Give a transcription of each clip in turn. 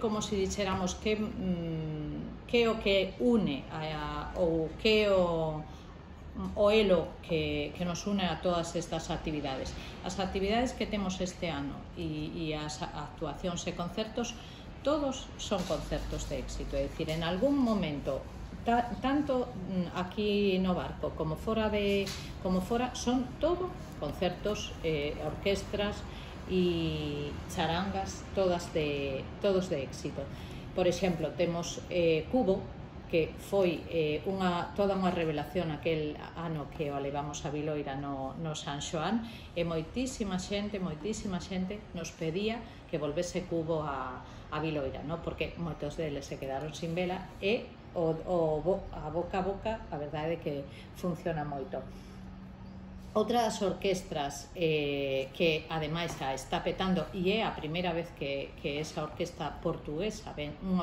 como se dixéramos, que o que une ou que o elo que nos une a todas estas actividades. As actividades que temos este ano e as actuacións e concertos, todos son concertos de éxito, é dicir, en algún momento, tanto aquí no barco como fora, son todo concertos, orquestras e charangas, todos de éxito. Por exemplo, temos Cubo, que foi toda unha revelación aquel ano que o levamos a Viloira no San Xoán, e moitísima xente nos pedía que volvese Cubo a Viloira, porque moitos deles se quedaron sin vela, e a boca a boca a verdade é que funciona moito. Outra das orquestras que ademais a está petando, e é a primeira vez que esa orquesta portuguesa ven o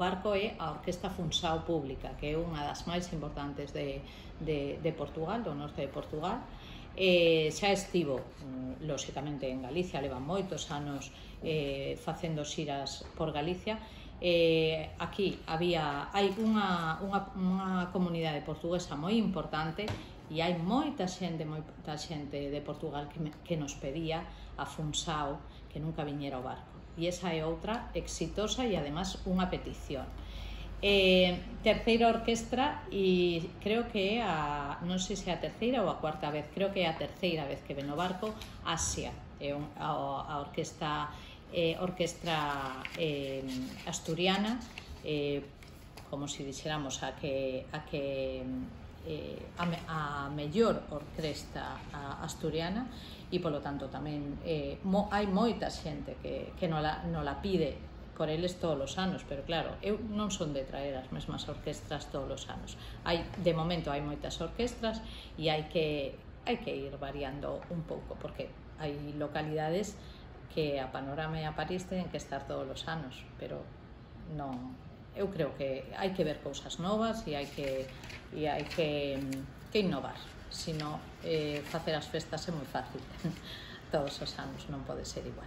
barco, é a Orquesta Funsao Pública, que é unha das máis importantes de Portugal, do norte de Portugal. Xa estivo, lóxicamente, en Galicia, leva moitos anos facendo xiras por Galicia. Aquí hai unha comunidade portuguesa moi importante, e hai moita xente de Portugal que nos pedía a Funsao que nunca viñera ao barco, e esa é outra exitosa e además unha petición. Terceira orquestra, e creo que é non sei se é a terceira ou a cuarta vez, creo que é a terceira vez que ven o barco, Asia, é a orquestra asturiana, como se dixéramos a mellor orquestra asturiana, e polo tanto tamén hai moita xente que nola pide por eles todos os anos, pero claro, eu non son de traer as mesmas orquestras todos os anos. De momento hai moitas orquestras e hai que ir variando un pouco, porque hai localidades que a Panorama e a París teñen que estar todos os anos, pero non. Eu creo que hai que ver cousas novas e hai que innovar, sino facer as festas é moi fácil todos os anos, non pode ser igual.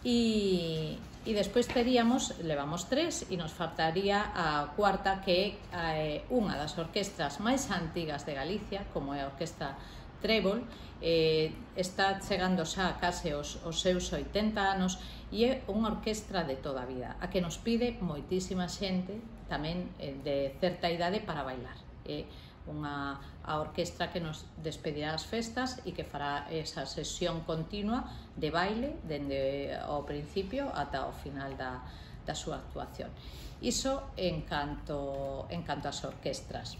E despois levamos 3 e nos faltaría a cuarta, que é unha das orquestras máis antigas de Galicia, como é a Orquesta Trébol. Está chegando xa case os seus 80 anos e é unha orquestra de toda a vida, a que nos pide moitísima xente tamén de certa idade para bailar. É a orquestra que nos despedirá as festas e que fará esa sesión continua de baile dende o principio ata o final da súa actuación. Iso en canto ás orquestras.